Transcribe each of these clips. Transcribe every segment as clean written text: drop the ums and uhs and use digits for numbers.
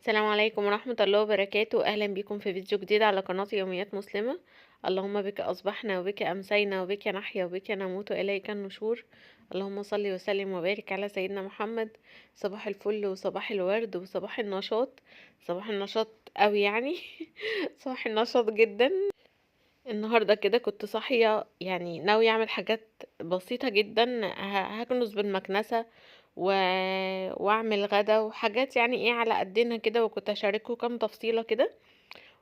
السلام عليكم ورحمة الله وبركاته. أهلا بكم في فيديو جديد على قناة يوميات مسلمة. اللهم بك أصبحنا وبك أمسينا وبك نحيا وبك نموت وإليك النشور. اللهم صل وسلم وبارك على سيدنا محمد. صباح الفل وصباح الورد وصباح النشاط. صباح النشاط قوي يعني. صباح النشاط جدا. النهاردة كده كنت صاحية، يعني ناوية أعمل حاجات بسيطة جدا، هكنس بالمكنسة و... واعمل غدا وحاجات يعني ايه على قدنا كده، وكنت هشاركه كام تفصيلة كده.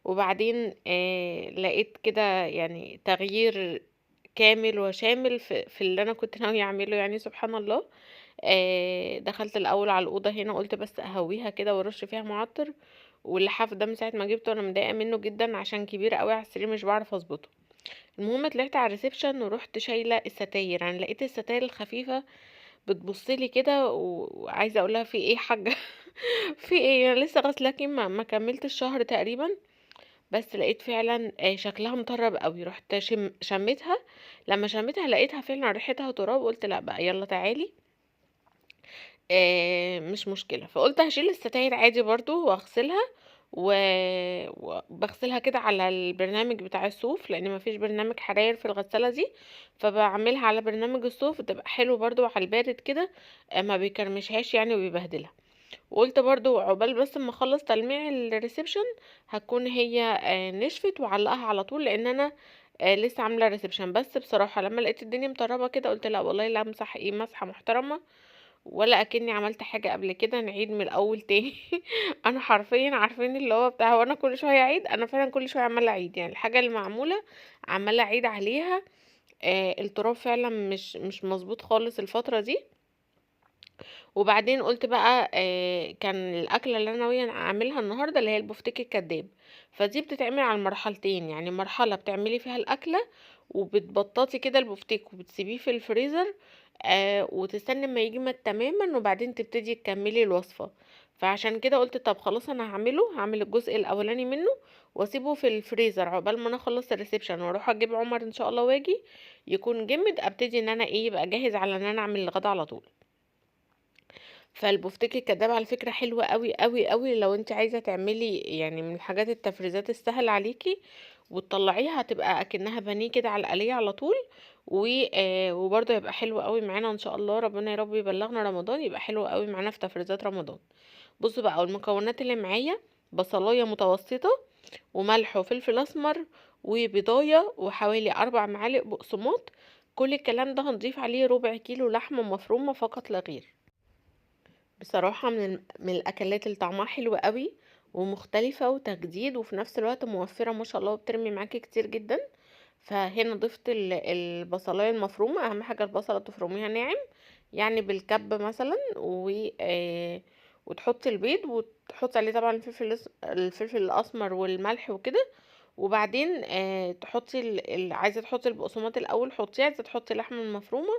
وبعدين لقيت كده يعني تغيير كامل وشامل في اللي انا كنت ناوية اعمله، يعني سبحان الله. دخلت الاول على الاوضه هنا، قلت بس اهويها كده وارش فيها معطر. واللحاف ده من ساعه ما جبته انا متضايقه منه جدا عشان كبير قوي على السرير، مش بعرف اظبطه. المهم طلعت على الريسبشن ورحت شايله الستاير، يعني لقيت الستاير الخفيفه بتبصلي كده وعايزه اقولها في ايه حاجه. في ايه، انا لسه غسلاكي ما كملت الشهر تقريبا. بس لقيت فعلا شكلها مطرب قوي، رحت شميتها. لما شميتها لقيتها فعلا ريحتها تراب، قلت لا بقى يلا تعالي. مش مشكلة، فقلت هاشيل الستاير عادي برضو واغسلها و وباغسلها كده على البرنامج بتاع الصوف، لان مفيش برنامج حراير في الغسالة دي. فبعملها على برنامج الصوف، تبقى حلو برضو على البارد كده. ما بيكرمشهاش يعني وبيبهدلها. وقلت برضو عقبال بس ما اخلص تلميع الريسبشن هتكون هي نشفت وعلقها على طول، لان انا لسه عامله ريسبشن. بس بصراحه لما لقيت الدنيا مطربه كده قلت لا والله، لا امسح ايه مسحه محترمه، ولا اكني عملت حاجه قبل كده نعيد من الاول تاني. انا حرفيا عارفين اللي هو بتاع، وانا كل شويه اعيد، انا فعلا كل شويه عماله اعيد، يعني الحاجه اللي معموله عماله اعيد عليها. التراب فعلا مش مظبوط خالص الفتره دي. وبعدين قلت بقى كان الاكله اللي انا ناويه اعملها النهارده اللي هي البفتيك الكداب. فدي بتتعمل على مرحلتين، يعني مرحله بتعملي فيها الاكله وبتبططي كده البفتيك وبتسيبيه في الفريزر. وتستني ما يجمد تماما وبعدين تبتدي تكملي الوصفه. فعشان كده قلت طب خلاص انا هعمل الجزء الاولاني منه واسيبه في الفريزر عقبال ما انا اخلص الريسبشن واروح اجيب عمر ان شاء الله واجي يكون جمد، ابتدي ان انا ايه يبقى جاهز على ان انا اعمل الغدا على طول. فالبفتيك الكداب على فكرة حلوة قوي قوي قوي، لو انت عايزة تعملي يعني من الحاجات التفريزات السهل عليكي وتطلعيها، هتبقى اكنها بانيه كده على القلية على طول. وبرضه يبقى حلو قوي معانا ان شاء الله، ربنا يا رب يبلغنا رمضان يبقى حلو قوي معانا في تفريزات رمضان. بصوا بقى المكونات اللي معايا: بصلاية متوسطة وملح وفلفل اسمر وبضاية وحوالي 4 معالق بقسماط. كل الكلام ده هنضيف عليه ربع كيلو لحمة مفرومة فقط لا غير. بصراحة من الأكلات اللي طعمها حلو قوي ومختلفة وتجديد وفي نفس الوقت موفرة ما شاء الله، وبترمي معاكي كتير جدا. فهنا ضفت البصلاية المفرومة. أهم حاجة البصلة تفرميها ناعم، يعني بالكب مثلا وتحطي البيض وتحطي عليه طبعا الفلفل الأسمر والملح وكده. وبعدين تحطي عايزة تحطي البقسماط الأول حطيه، عايزة تحطي اللحمة المفرومة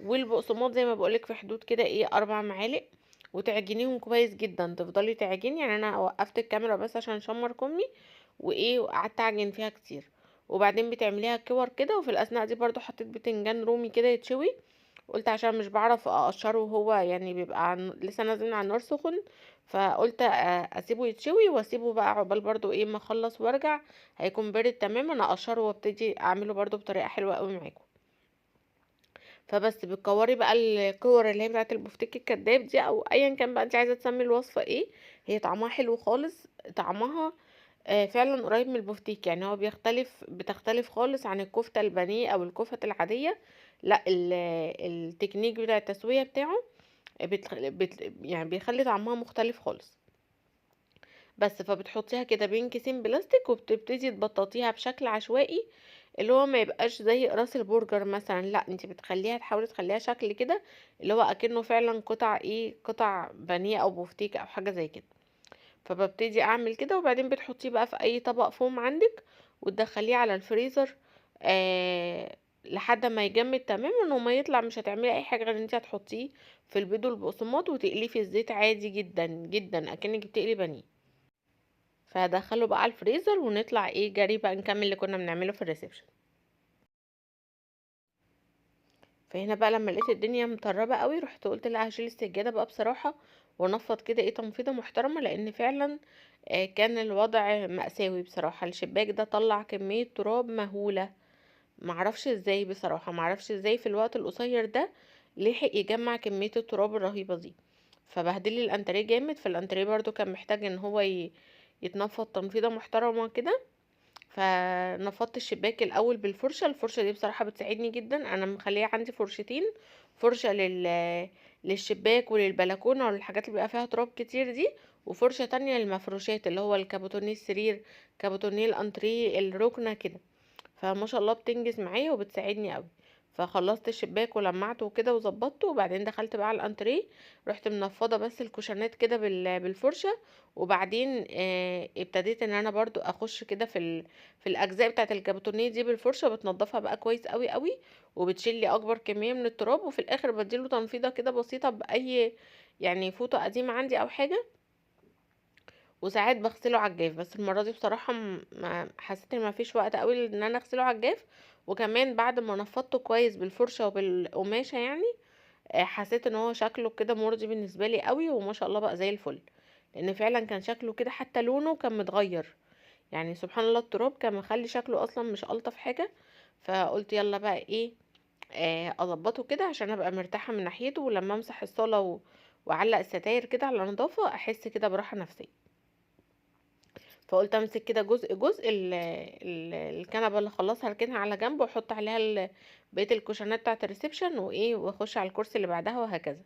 والبقسماط زي ما بقولك في حدود كده ايه 4 معالق. وتعجنيهم كويس جدا، تفضلي تعجني، يعني انا وقفت الكاميرا بس عشان اشمر كمي وايه، وقعدت اعجن فيها كتير. وبعدين بتعمليها كور كده، وفي الاثناء دي برضو حطيت بتنجان رومي كده يتشوي. قلت عشان مش بعرف اقشره وهو يعني بيبقى لسه نازل من على النار سخن. فقلت اسيبه يتشوي واسيبه بقى عقبال برضو ايه ما اخلص وارجع هيكون بارد تماما، انا اقشره وابتدي اعمله برضو بطريقه حلوه قوي معاكم. فبس بتكوري بقى الكور اللي هي بتاعه البفتيك الكداب دي، او ايا كان بقى انت عايزه تسمي الوصفه ايه. هي طعمها حلو خالص، طعمها فعلا قريب من البفتيك، يعني هو بتختلف خالص عن الكفته البانيه او الكفته العاديه. لا التكنيك بتاع التسويه بتاعه يعني بيخلي طعمها مختلف خالص. بس فبتحطيها كده بين كيسين بلاستيك وبتبتدي تبططيها بشكل عشوائي، اللي هو ما يبقاش زي راس البرجر مثلا، لا انت بتخليها تحاولي تخليها شكل كده اللي هو اكنه فعلا قطع بانيه او بوفتيك او حاجه زي كده. فببتدي اعمل كده وبعدين بتحطيه بقى في اي طبق فوم عندك وتدخليه على الفريزر لحد ما يجمد تماما وما يطلع. مش هتعملي اي حاجه غير ان انت هتحطيه في البيض والبقسماط وتقليه في الزيت عادي جدا جدا اكنك بتقلي بانيه. فهدخله بقى على الفريزر ونطلع ايه جري بقى نكمل اللي كنا بنعمله في الريسبشن. فهنا بقى لما لقيت الدنيا مطربة قوي، رحت قلت لا هشيل السجادة بقى بصراحة، وانفض كده ايه تنفيضة محترمة، لان فعلا كان الوضع مأساوي بصراحة. الشباك ده طلع كمية تراب مهولة، معرفش ازاي بصراحة، معرفش ازاي في الوقت القصير ده لحق يجمع كمية التراب الرهيبة دي. فبهدلي الانتريه جامد، فالانتريه برضو كان محتاج ان هو يتنفض تنفيضة محترمة كده. فنفضت الشباك الاول بالفرشه. الفرشه دي بصراحه بتساعدني جدا، انا مخليه عندي فرشتين، فرشه للشباك وللبلكونه وللحاجات اللي بيبقى فيها تراب كتير دي، وفرشه تانية للمفروشات اللي هو الكابوتونيه السرير، كابوتونيه الانتريه، الركنه كده. فما شاء الله بتنجز معايا وبتساعدني قوي. فخلصت الشباك ولمعته وكده وظبطته، وبعدين دخلت بقى على الانتريه، رحت منفضه بس الكوشنات كده بالفرشه. وبعدين ابتديت ان انا برضو اخش كده في الاجزاء بتاعه الكابوتونيه دي بالفرشه، بتنضفها بقى كويس قوي قوي، وبتشيل لي اكبر كميه من التراب. وفي الاخر بديله تنفيضه كده بسيطه باي يعني فوطه قديمه عندي او حاجه، وساعات بغسله على الجاف. بس المره دي بصراحه ما حسيت ان ما فيش وقت قوي ان انا اغسله على الجاف. وكمان بعد ما نفضته كويس بالفرشه وبالقماشه يعني، حسيت ان هو شكله كده مرضي بالنسبه لي قوي، وما شاء الله بقى زي الفل. لان فعلا كان شكله كده، حتى لونه كان متغير، يعني سبحان الله التراب كان مخلي شكله اصلا مش الطف حاجه. فقلت يلا بقى ايه، اظبطه كده عشان ابقى مرتاحه من ناحيته، ولما امسح الصاله واعلق الستاير كده على نظافه احس كده براحه نفسيه. فقلت امسك كده جزء جزء الكنبه اللي خلصها اركنها على جنب، واحط عليها بقيه الكوشنات بتاعه الريسبشن وايه، واخش على الكرسي اللي بعدها وهكذا.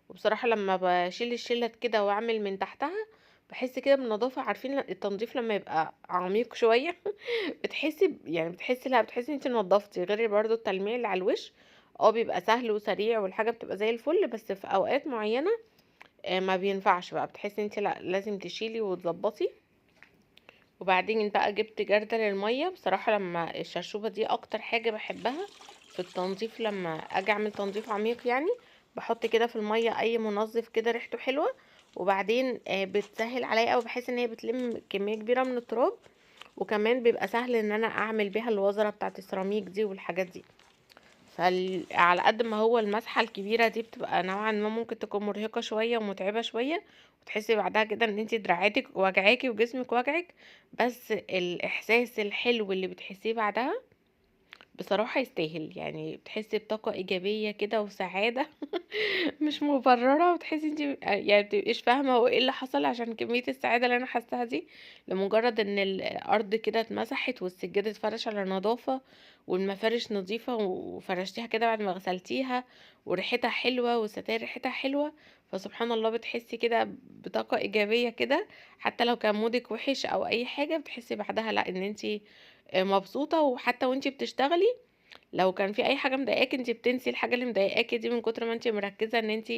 وبصراحه لما بشيل الشله كده واعمل من تحتها بحس كده بالنظافه. عارفين التنظيف لما يبقى عميق شويه بتحسي يعني بتحسي، لا بتحسي انت نضفتي، غير برضو التلميع اللي على الوش. اه بيبقى سهل وسريع والحاجه بتبقى زي الفل، بس في اوقات معينه ما بينفعش بقى، بتحسي انت لا لازم تشيلي وتظبطي. وبعدين بقى جبت جردل المية. بصراحة لما الشرشوبة دي اكتر حاجة بحبها في التنظيف، لما اجي اعمل تنظيف عميق يعني بحط كده في المية اي منظف كده ريحته حلوة. وبعدين بتسهل عليا اوي، بحيث ان هي بتلم كمية كبيرة من التراب، وكمان بيبقى سهل ان انا اعمل بيها الوزرة بتاعة السيراميك دي والحاجات دي. فعلى قد ما هو المسحة الكبيرة دي بتبقى نوعا ما ممكن تكون مرهقة شوية ومتعبة شوية، وتحسي بعدها كده ان انتي دراعاتك وجعاكي وجسمك وجعك، بس الاحساس الحلو اللي بتحسيه بعدها بصراحة يستاهل. يعني بتحسي بطاقة ايجابية كده وسعادة مش مبررة، وتحسي انت يعني بتبقيش فاهمة هو ايه اللي حصل عشان كمية السعادة اللي انا حاساها دي، لمجرد ان الارض كده اتمسحت والسجادة اتفرش على نظافة، والمفارش نظيفة وفرشتيها كده بعد ما غسلتيها، وريحتها حلوة والستاير ريحتها حلوة. فسبحان الله بتحسي كده بطاقة ايجابية كده، حتى لو كان مودك وحش او اي حاجة بتحسي بعدها لا ان انت مبسوطة. وحتى وانت بتشتغلي لو كان في اي حاجه مضايقاكي انت بتنسي الحاجه اللي مضايقاكي دي من كتر ما انت مركزه ان انت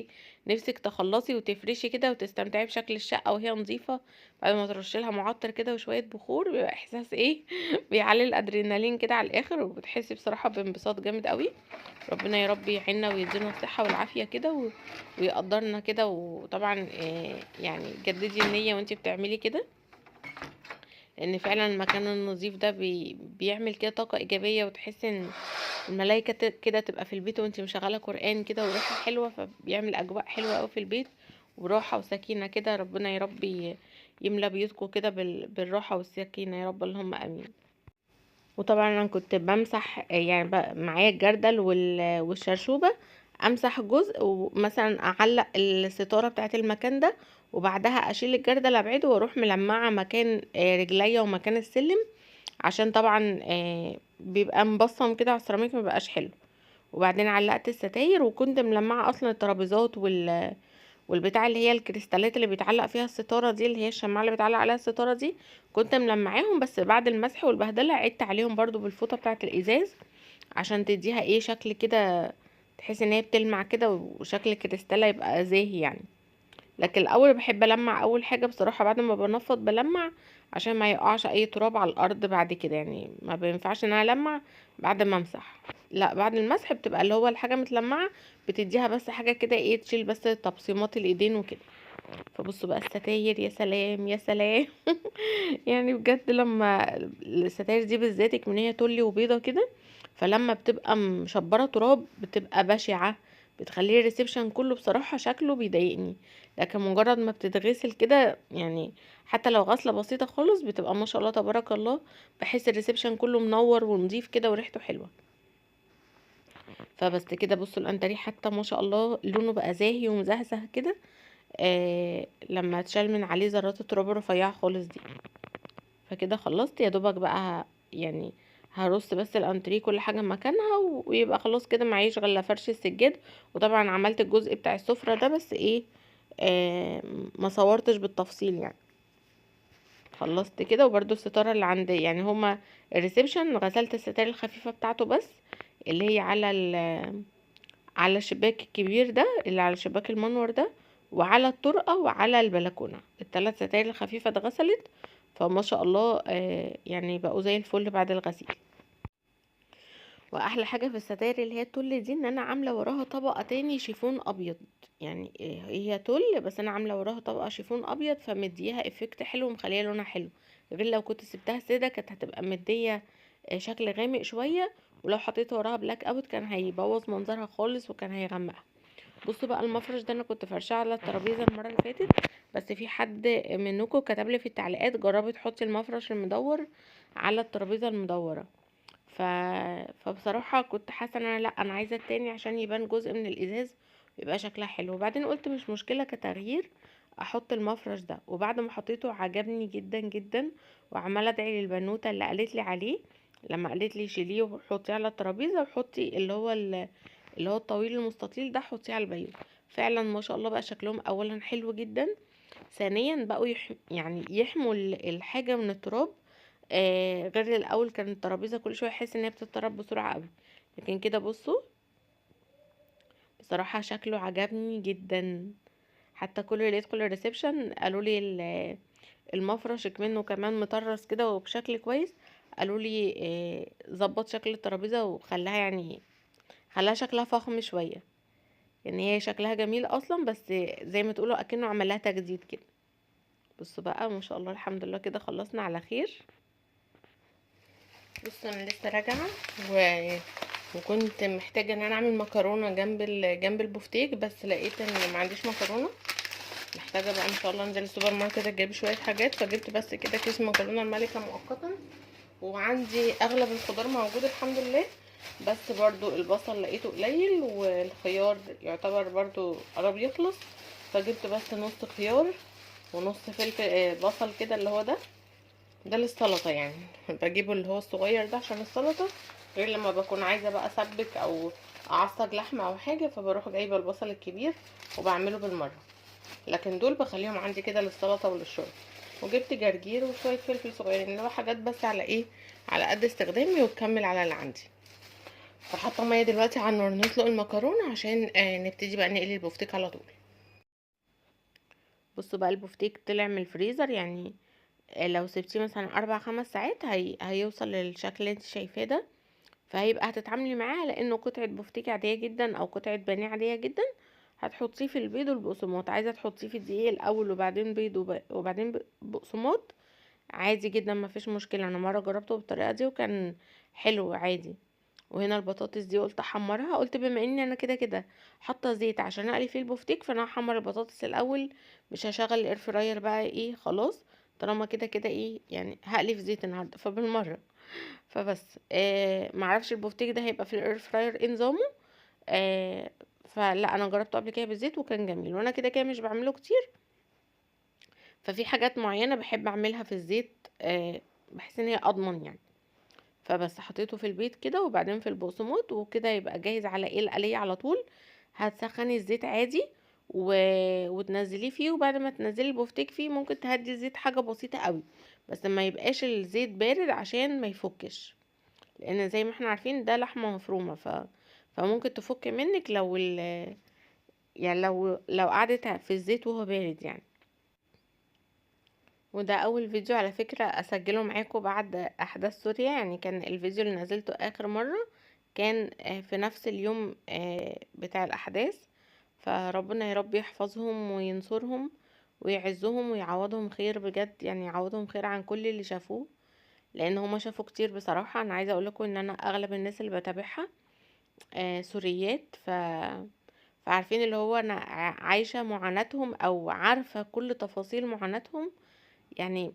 نفسك تخلصي وتفرشي كده وتستمتعي بشكل الشقه وهي نظيفه. بعد ما ترشي لها معطر كده وشويه بخور بيبقى احساس ايه بيعلي الادرينالين كده على الاخر، وبتحسي بصراحه بانبساط جامد قوي. ربنا يا رب يعيننا ويدينا الصحه والعافيه كده ويقدرنا كده. وطبعا يعني جددي النيه وانت بتعملي كده، لان فعلا المكان النظيف ده بيعمل كده طاقه ايجابيه، وتحس ان الملايكه كده تبقى في البيت وانت مشغله قران كده وريحه حلوه، فبيعمل اجواء حلوه قوي في البيت وراحه وسكينه كده. ربنا يا رب يملى بيوتكم كده بالراحه والسكينه يا رب، اللهم امين. وطبعا انا كنت بمسح يعني معايا الجردل والشرشوبة، امسح جزء ومثلا اعلق الستارة بتاعت المكان ده، وبعدها اشيل الجردل ابعده واروح ملمعة مكان رجليا ومكان السلم، عشان طبعا بيبقى مبصم كده على السيراميك مبقاش حلو. وبعدين علقت الستاير، وكنت ملمعة اصلا الترابيزات والبتاع اللي هي الكريستالات اللي بيتعلق فيها الستارة دي، اللي هي الشماعة اللي بيتعلق عليها الستارة دي، كنت ملمعاهم. بس بعد المسح والبهدلة عدت عليهم برضو بالفوطة بتاعة الازاز عشان تديها ايه شكل كده، تحس ان هي بتلمع كده وشكل الكريستالة يبقى زاهي يعني. لكن الاول بحب المع اول حاجة بصراحة بعد ما بنفض بلمع، عشان ما يقعش اي تراب على الارض بعد كده. يعني ما بينفعش ان انا المع بعد ما امسح، لا بعد المسح بتبقى اللي هو الحاجة متلمعة، بتديها بس حاجة كده ايه تشيل بس تبصيمات الايدين وكده. فبصوا بقى الستاير، يا سلام يا سلام يعني بجد لما الستاير دي بالذات كمان هي تولي وبيضة كده، فلما بتبقى مشبرة تراب بتبقى بشعة، بتخليه الريسبشن كله بصراحة شكله بيضايقني. لكن مجرد ما بتتغسل كده يعني، حتى لو غسلة بسيطة خالص، بتبقى ما شاء الله تبارك الله، بحس الريسبشن كله منور ونضيف كده وريحته حلوة. فبس كده بصوا الانتريه حتى ما شاء الله لونه بقى زاهي ومزهزه كده، لما اتشال من عليه ذرات التراب الرفيعه خالص دي. فكده خلصت يا دوبك بقى يعني هرص بس الانتريه كل حاجه مكانها، ويبقى خلاص كده معيش غير فرش السجاد. وطبعا عملت الجزء بتاع السفره ده بس ايه، ما صورتش بالتفصيل يعني. خلصت كده. وبرده الستاره اللي عند يعني هما الريسبشن غسلت الستائر الخفيفه بتاعته بس، اللي هي على الشباك الكبير ده اللي على شباك المنور ده، وعلى الطرقة وعلى البلكونة. الثلاث ستاير الخفيفة اتغسلت، فما شاء الله يعني بقوا زي الفل بعد الغسيل. واحلى حاجة في الستاير اللي هي التل دي ان انا عاملة وراها طبقة تاني شيفون ابيض. يعني هي تل بس انا عاملة وراها طبقة شيفون ابيض، فمديها افكت حلو ومخليها لونها حلو. غير لو كنت سبتها سادة كانت هتبقى مدية شكل غامق شوية، ولو حطيت وراها بلاك اوت كان هيبوظ منظرها خالص وكان هيغمقها. بصوا بقى المفرش ده انا كنت فرشاه على الترابيزه المره اللي فاتت، بس في حد منكم كتب لي في التعليقات جربي تحطي المفرش المدور على الترابيزه المدوره. ف... فبصراحه كنت حاسه ان انا عايزه التاني عشان يبان جزء من الازاز ويبقى شكلها حلو. وبعدين قلت مش مشكله كتغيير احط المفرش ده. وبعد ما حطيته عجبني جدا جدا، وعماله ادعي للبنوته اللي قالت لي عليه لما قالت لي شيليه وحطيه على الترابيزه وحطي اللي هو الطويل المستطيل ده حطيه على البيوت. فعلا ما شاء الله بقى شكلهم اولا حلو جدا، ثانيا بقوا يعني يحموا الحاجه من التراب. غير الاول كانت الترابيزه كل شويه احس ان هي بتتراب بسرعه قوي. لكن كده بصوا بصراحه شكله عجبني جدا. حتى كل اللي يدخل الريسبشن قالوا لي المفرش منه كمان مطرز كده وبشكل كويس. قالوا لي ظبط شكل الترابيزه وخلاها يعني خلاها شكلها فخم شويه. يعني هي شكلها جميل اصلا، بس زي ما تقولوا اكنه عمل لها تجديد كده. بصوا بقى ما شاء الله الحمد لله كده خلصنا على خير. بصوا انا لسه راجعه وكنت محتاجه ان انا اعمل مكرونه جنب البفتيك، بس لقيت ان ما عنديش مكرونه. محتاجه بقى ان شاء الله انزل السوبر ماركت اجيب شويه حاجات، فجبت بس كده كيس مكرونه الملكه مؤقتا. وعندي اغلب الخضار موجود الحمد لله، بس برضو البصل لقيته قليل والخيار يعتبر برضو قرب يخلص. فجبت بس نص خيار ونص فلفل بصل كده اللي هو ده للسلطه يعني. بجيبه اللي هو الصغير ده عشان السلطه، غير لما بكون عايزه بقى اسبك او اعصج لحمه او حاجه فبروح جايبه البصل الكبير وبعمله بالمره. لكن دول بخليهم عندي كده للسلطه وللشرب. وجبت جرجير وشويه فلفل صغيرين اللي هو حاجات بس على ايه، على قد استخدامي وتكمل على اللي عندي. فحاطه ميه دلوقتي على النار نسلق المكرونه عشان نبتدي بقى نقلي البفتيك على طول. بصوا بقى البفتيك طلع من الفريزر يعني، لو سبتيه مثلا 4 5 ساعات هيوصل للشكل اللي انت شايفاه ده. فهيبقى هتتعاملي معاه لانه قطعه بفتيك عاديه جدا او قطعه بانيه عاديه جدا. هتحطيه في البيض والبقسماط، عايزه تحطيه في الدقيق الاول وبعدين بيض وبعدين بقسماط، عادي جدا مفيش مشكله. انا مره جربته بالطريقه دي وكان حلو عادي. وهنا البطاطس دي قلت احمرها، قلت بما اني انا كده كده حاطه زيت عشان اقلي فيه البفتيك فانا هحمر البطاطس الاول، مش هشغل الاير فراير بقى ايه خلاص، طالما كده كده ايه يعني هقلي في زيت النهارده فبالمره. فبس معرفش البفتيك ده هيبقى في الاير فراير ايه نظامه. آه فلا انا جربته قبل كده بالزيت وكان جميل، وانا كده كده مش بعمله كتير. ففي حاجات معينه بحب اعملها في الزيت، بحس ان هي اضمن يعني. فبس حطيته في البيت كده وبعدين في البقسماط وكده يبقى جاهز على ايه القلية على طول. هتسخني الزيت عادي وتنزليه فيه، وبعد ما تنزلي البفتيك فيه ممكن تهدي الزيت حاجة بسيطة قوي، بس ما يبقاش الزيت بارد عشان ما يفكش، لان زي ما احنا عارفين ده لحمة مفرومة فممكن تفك منك يعني لو قعدت في الزيت وهو بارد يعني. وده اول فيديو على فكرة اسجله معاكم بعد احداث سوريا، يعني كان الفيديو اللي نزلته اخر مرة كان في نفس اليوم بتاع الاحداث. فربنا يا رب يحفظهم وينصرهم ويعزهم ويعوضهم خير بجد، يعني يعوضهم خير عن كل اللي شافوه، لان هما شافوا كتير بصراحة. انا عايزة اقولكم ان انا اغلب الناس اللي بتابعها سوريات، فعارفين اللي هو انا عايشة معاناتهم او عارفة كل تفاصيل معاناتهم. يعني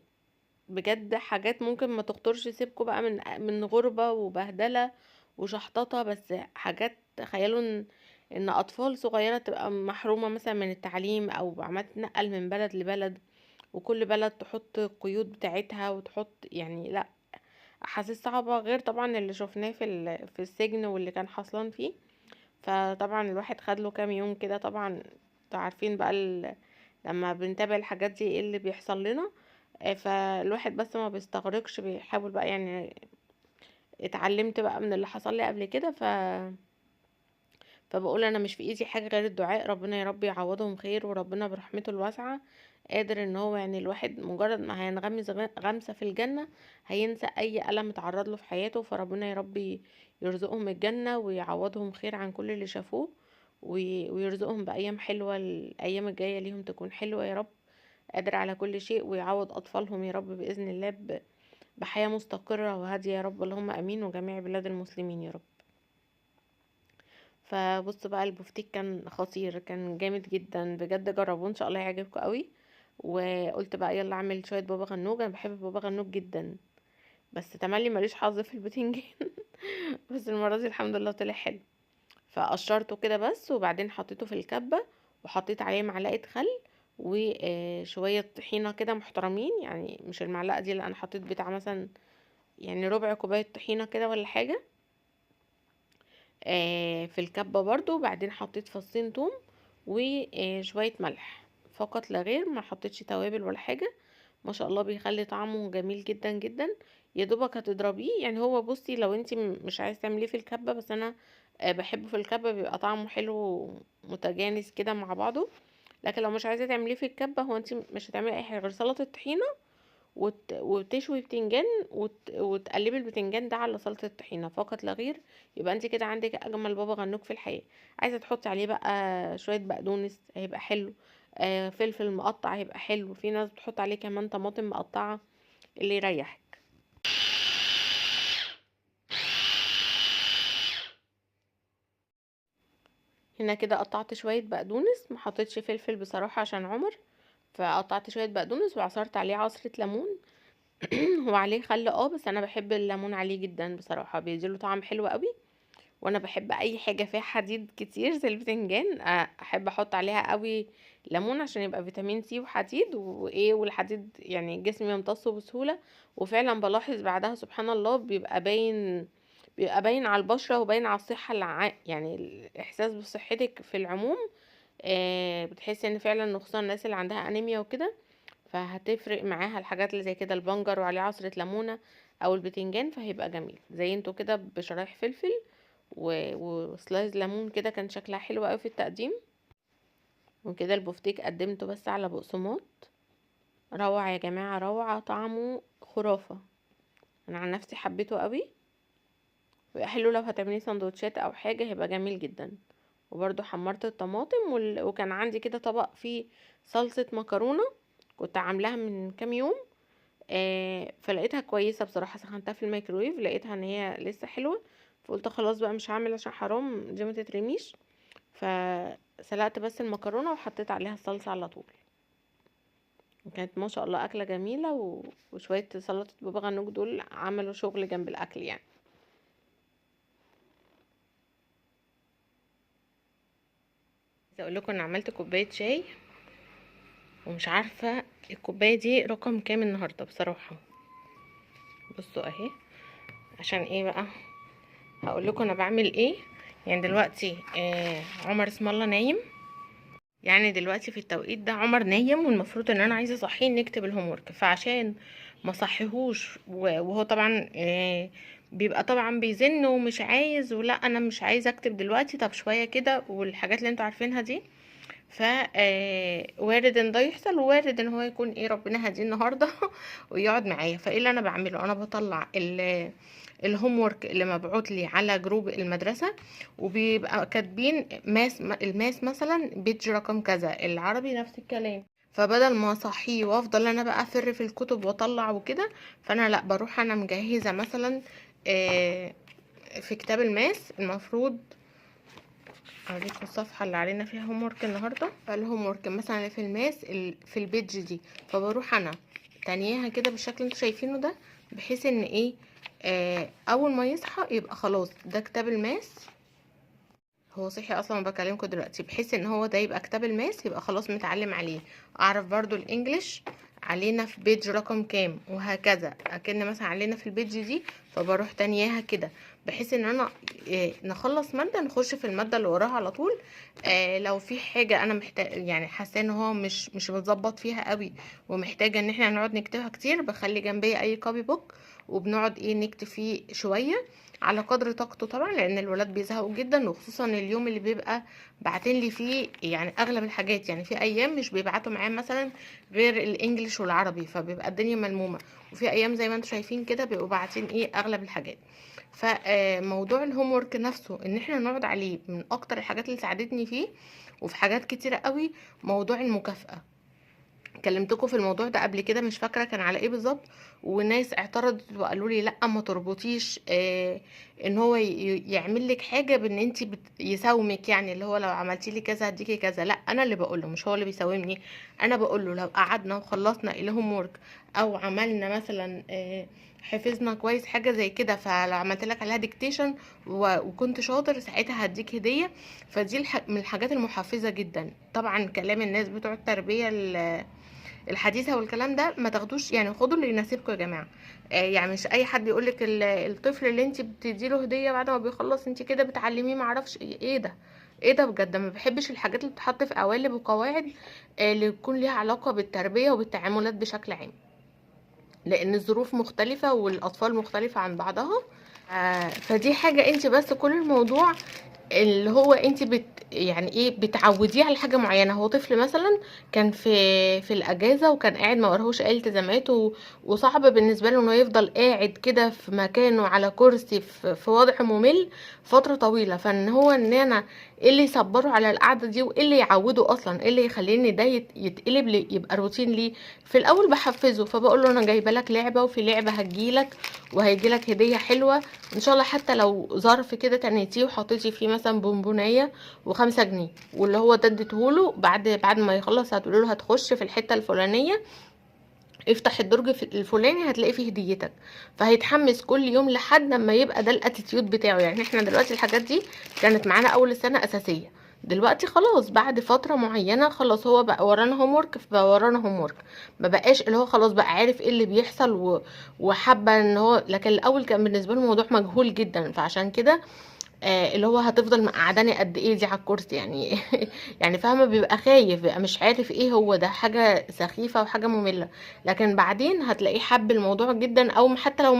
بجد حاجات ممكن ما تخطرش. سيبكوا بقى من غربة وبهدلة وشحططة، بس حاجات تخيلوا ان اطفال صغيرة تبقى محرومة مثلا من التعليم، او عمالة تنقل من بلد لبلد، وكل بلد تحط قيود بتاعتها وتحط، يعني لا، احاسيس صعبة، غير طبعا اللي شفناه في السجن واللي كان حصلان فيه. فطبعا الواحد خد له كام يوم كده طبعا. انتوا عارفين بقى لما بنتابع الحاجات دي ايه اللي بيحصل لنا. فالواحد بس ما بيستغرقش، بيحاول بقى يعني. اتعلمت بقى من اللي حصل لي قبل كده. فبقول انا مش في ايدي حاجه غير الدعاء، ربنا يا رب يعوضهم خير، وربنا برحمته الواسعه قادر ان هو، يعني الواحد مجرد ما هينغمس غمسه في الجنه هينسى اي الم اتعرض له في حياته. فربنا يا رب يرزقهم الجنه ويعوضهم خير عن كل اللي شافوه، ويرزقهم بايام حلوه، الايام الجايه ليهم تكون حلوه يا رب. قادر على كل شيء، ويعوض اطفالهم يا رب باذن الله بحياه مستقره وهاديه يا رب، اللهم امين، وجميع بلاد المسلمين يا رب. فبص بقى، البفتيك كان خطير، كان جامد جدا بجد، جربوه ان شاء الله يعجبكم قوي. وقلت بقى يلا اعمل شويه بابا غنوج، انا بحب بابا غنوج جدا، بس تملي ماليش حظ في البتنجان. بس المره دي الحمد لله طلع حلو. فقشرته كده بس، وبعدين حطيته في الكبه، وحطيت عليه معلقه خل وشويه طحينه كده محترمين، يعني مش المعلقه دي، لا انا حطيت بتاع مثلا يعني ربع كوبايه طحينه كده ولا حاجه في الكبة برضو. وبعدين حطيت فصين توم وشوية ملح فقط لا غير، ما حطيتش توابل ولا حاجة. ما شاء الله بيخلي طعمه جميل جدا جدا. يا دوبك هتضربيه، يعني هو بصي لو انتي مش عايز تعمليه في الكبة، بس انا بحبه في الكبة، بيبقى طعمه حلو متجانس كده مع بعضه. لكن لو مش عايزة تعمليه في الكبة، هو انتي مش هتعملي اي حاجة غير سلطة طحينة وتشوي بتنجان وتقلبي البتنجان ده على سلطة الطحينة فقط لا غير. يبقى انت كده عندك اجمل بابا غنوج في الحياة. عايزة تحطي عليه بقى شوية بقدونس هيبقى حلو، فلفل مقطع هيبقى حلو، في ناس بتحط عليه كمان طماطم مقطعة، اللي يريحك. هنا كده قطعت شوية بقدونس، ما حطيتش فلفل بصراحة عشان عمر، فقطعت شوية بقدونس وعصرت عليه عصرة ليمون. هو عليه خل بس انا بحب الليمون عليه جدا بصراحة، بيديله طعم حلو قوي. وانا بحب اي حاجه فيها حديد كتير زي البتنجان، احب احط عليها قوي ليمون عشان يبقى فيتامين سي وحديد وايه، والحديد يعني جسمي يمتصه بسهوله. وفعلا بلاحظ بعدها سبحان الله بيبقى باين على البشره وباين على الصحه يعني الاحساس بصحتك في العموم. بتحسي ان فعلا خصوصا الناس اللي عندها انيميا وكده، فهتفرق معاها الحاجات اللي زي كده، البنجر وعليه عصرة ليمونة او البتنجان، فهيبقى جميل زي انتوا كده بشرايح فلفل وسلايز ليمون كده، كان شكلها حلو قوي في التقديم. وكده البفتيك قدمته بس على بقسماط، روعة يا جماعة، روعة، طعمه خرافة. انا عن نفسي حبيته قوي، ويبقى حلو لو هتعمليه سندوتشات او حاجة، هيبقى جميل جدا. وبرده حمرت الطماطم وكان عندي كده طبق فيه صلصة مكرونة كنت عاملاها من كام يوم. فلقيتها كويسة بصراحة، سخنتها في الميكرويف لقيتها ان هي لسه حلوة، فقلت خلاص بقى مش هعمل عشان حرام دي ما تترميش. فسلقت بس المكرونة وحطيت عليها الصلصة على طول. كانت ما شاء الله أكلة جميلة وشوية سلطة بابا غنوج دول عملوا شغل جنب الأكل يعني. عايزة اقول لكم انا عملت كوباية شاي، ومش عارفة الكوباية دي رقم كام النهاردة بصراحة. بصوا اهي، عشان ايه بقى، هقول لكم انا بعمل ايه. يعني دلوقتي عمر اسم الله نايم، يعني دلوقتي في التوقيت ده عمر نايم، والمفروض ان انا عايزه اصحيه نكتب الهوم ورك. فعشان ما صحيهوش وهو طبعا بيبقى طبعا بيزن ومش عايز، ولا انا مش عايزه اكتب دلوقتي، طب شويه كده، والحاجات اللي انتوا عارفينها دي. ف وارد ان ده يحصل، ووارد ان هو يكون ايه ربنا هديه النهارده ويقعد معايا. فايه اللي انا بعمله، انا بطلع الهوم ورك اللي مبعوت لي على جروب المدرسه، وبيبقى كاتبين الماس مثلا بيج رقم كذا، العربي نفس الكلام. فبدل ما اصحيه وافضل انا بقى افر في الكتب واطلع وكده، فانا لا، بروح انا مجهزه مثلا في كتاب الماس المفروض اوريكم الصفحه اللي علينا فيها هوم ورك النهارده. فالهوم ورك مثلا اللي في الماس في البيج دي، فبروح انا تانيها كده بالشكل اللي انتوا شايفينه ده، بحيث ان ايه اول ما يصحى يبقى خلاص ده كتاب الماس. هو صحي اصلا بكلمكم دلوقتي، بحيث ان هو ده يبقى كتاب الماس، يبقى خلاص متعلم عليه. اعرف برضو الانجليش علينا في بيج رقم كام، وهكذا اكن مثلا علينا في البيج دي، فبروح تانياها كده، بحيث ان انا نخلص ماده نخش في الماده اللي وراها على طول. لو في حاجه انا محتاج يعني حاسه ان هو مش متظبط فيها قوي، ومحتاجه ان احنا نقعد نكتبها كتير، بخلي جنبي اي كوبي بوك وبنقعد نكتب فيه شويه على قدر طاقته طبعا، لان الولاد بيزهقوا جدا، وخصوصا اليوم اللي بيبقى باعتين لي فيه يعني اغلب الحاجات. يعني في ايام مش بيبعتوا معايا مثلا غير الانجليش والعربي، فبيبقى الدنيا ملمومه، وفي ايام زي ما انتم شايفين كده بيبقوا باعتين اغلب الحاجات. فموضوع الهوم ورك نفسه ان احنا نقعد عليه من اكتر الحاجات اللي ساعدتني فيه، وفي حاجات كتيره قوي، موضوع المكافأة. كلمتكم في الموضوع ده قبل كده، مش فاكره كان على ايه بالظبط، وناس اعترضت وقالوا لي لا، ما تربطيش ان هو يعمل لك حاجه بان انت يساومك، يعني اللي هو لو عملتي لي كذا هديكي كذا. لا، انا اللي بقول له، مش هو اللي بيساومني. انا بقول له لو قعدنا وخلصنا الهوم ورك، او عملنا مثلا حفظنا كويس حاجه زي كده، فلو عملت لك عليها ديكتيشن وكنت شاطر، ساعتها هديك هديه. فدي من الحاجات المحفزه جدا. طبعا كلام الناس بتوع التربيه الحديثه والكلام ده ما تاخدوش، يعني خدوا اللي يناسبكم يا جماعه. يعني مش اي حد يقولك الطفل اللي انت بتديله هديه بعد ما بيخلص انت كده بتعلميه معرفش ايه ده. ايه ده بجد؟ ما بحبش الحاجات اللي بتتحط في قوالب وقواعد اللي يكون ليها علاقه بالتربيه وبالتعاملات بشكل عام، لان الظروف مختلفه والاطفال مختلفه عن بعضها. فدي حاجه انت بس كل الموضوع اللي هو انت يعني بتعوديه على حاجه معينه. هو طفل مثلا كان في الاجازه وكان قاعد ما وراهوش اي التزامات، وصعب بالنسبه له انه يفضل قاعد كده في مكانه على كرسي في وضع ممل فتره طويله. فان هو ان انا ايه اللي يصبره على القعده دي، وايه اللي يعوده اصلا، ايه اللي يخليني ده يتقلب يبقى روتين ليه. في الاول بحفزه، فبقول له انا جايبه لك لعبه، وفي لعبه هتجيلك وهيجيلك هديه حلوه ان شاء الله، حتى لو ظرف كده تنيتيه وحطيتي فيه مثلا بونبونيه و5 جنيه، واللي هو ده اديتهوله بعد ما يخلص هتقولي له هتخش في الحته الفلانيه، افتح الدرج الفلاني هتلاقي فيه هديتك. فهيتحمس كل يوم لحد ما يبقى ده الاتيتيود بتاعه. يعني احنا دلوقتي الحاجات دي كانت معانا اول السنه اساسيه، دلوقتي خلاص بعد فتره معينه خلاص هو بقى ورانا هوم ورك، فبقى ورانا هوم ورك، ما بقاش اللي هو خلاص بقى عارف ايه اللي بيحصل وحابه ان هو. لكن الاول كان بالنسبه له الموضوع مجهول جدا، فعشان كده اللي هو هتفضل مقعداني قد ايه دي على الكرسي يعني. يعني فاهمه، بيبقى خايف، بيبقى مش عارف ايه هو ده، حاجه سخيفه وحاجه ممله. لكن بعدين هتلاقيه حب الموضوع جدا، او حتى لو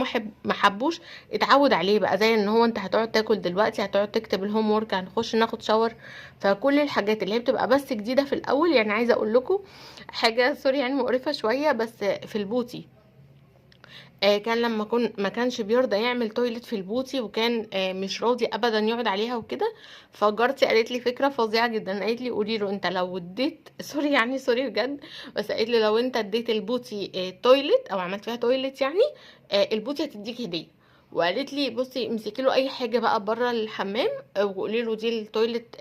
ما حبوش اتعود عليه بقى. زي ان هو انت هتقعد تاكل دلوقتي، هتقعد تكتب الهوم ورك، هنخش ناخد شاور. فكل الحاجات اللي هي بتبقى بس جديده في الاول. يعني عايزه اقول لكم حاجه سوري يعني مقرفه شويه، بس في البوتي كان لما ما كانش بيرضى يعمل تويلت في البوتي، وكان مش راضي ابدا يقعد عليها وكده. فجارتي قالت لي فكره فظيعه جدا، قالت لي قولي له انت لو اديت سوري يعني سوري بجد، بس قالت لي لو انت اديت البوتي تويلت او عملت فيها تويلت يعني البوتي هتديك هديه. وقالت لي بصي امسكي له اي حاجه بقى بره الحمام وقولي له دي التويلت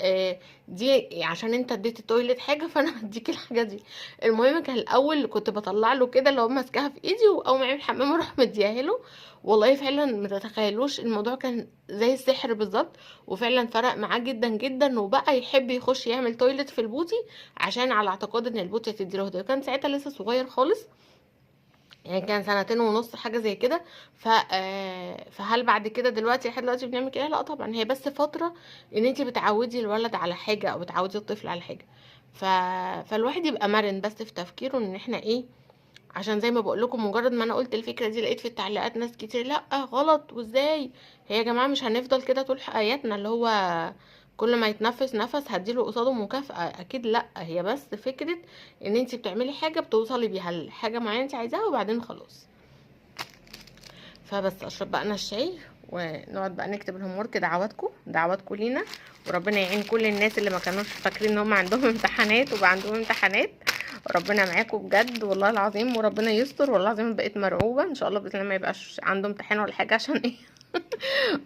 دي عشان انت اديت التويلت حاجه، فانا هديك الحاجه دي. المهم كان الاول كنت بطلع له كده لو ماسكاها في ايدي، واول ما يعمل حمام اروح مديها له. والله فعلا ما تتخيلوش الموضوع كان زي السحر بالظبط، وفعلا فرق معاه جدا جدا، وبقى يحب يخش يعمل تويلت في البوتي عشان على اعتقاد ان البوتي هتدي له هديه. كان ساعتها لسه صغير خالص، يعني كان 2.5 سنين حاجه زي كده. فهل بعد كده دلوقتي لحد دلوقتي بنعمل كده؟ لا طبعا، هي بس فتره ان انت بتعودي الولد على حاجه او بتعودي الطفل على حاجه. ف... فالواحد يبقى مرن بس في تفكيره ان احنا عشان زي ما بقول لكم، مجرد ما انا قلت الفكره دي لقيت في التعليقات ناس كتير لا غلط وازاي. هي يا جماعه مش هنفضل كده طول حياتنا اللي هو كل ما يتنفس نفس هديله قصاده مكافأة؟ اكيد لا. هي بس فكره ان انت بتعملي حاجه بتوصلي بيها لحاجه معينه انت عايزاها، وبعدين خلاص. فبس اشرب بقى انا الشاي ونقعد بقى نكتب الهوم ورك. دعواتكم لينا، وربنا يعين كل الناس اللي ما كانوش فاكرين ان هم عندهم امتحانات وبقى عندهم امتحانات، ربنا معاكم بجد والله العظيم، وربنا يستر والله العظيم. بقيت مرعوبه، ان شاء الله باذن الله ما يبقاش عنده امتحان ولا حاجه، عشان ايه؟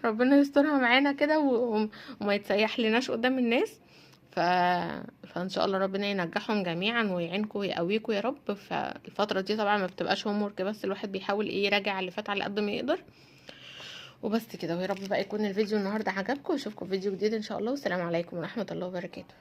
ربنا يسترها معانا كده وما يتسيح لناش قدام الناس. ف... فان شاء الله ربنا ينجحهم جميعا ويعينكم ويقويكم يا رب. فالفتره دي طبعا ما بتبقاش هوم ورك، بس الواحد بيحاول ايه يراجع اللي فات على قد ما يقدر. وبس كده، ويا رب بقى يكون الفيديو النهارده عجبكم، واشوفكم في فيديو جديد ان شاء الله، والسلام عليكم ورحمه الله وبركاته.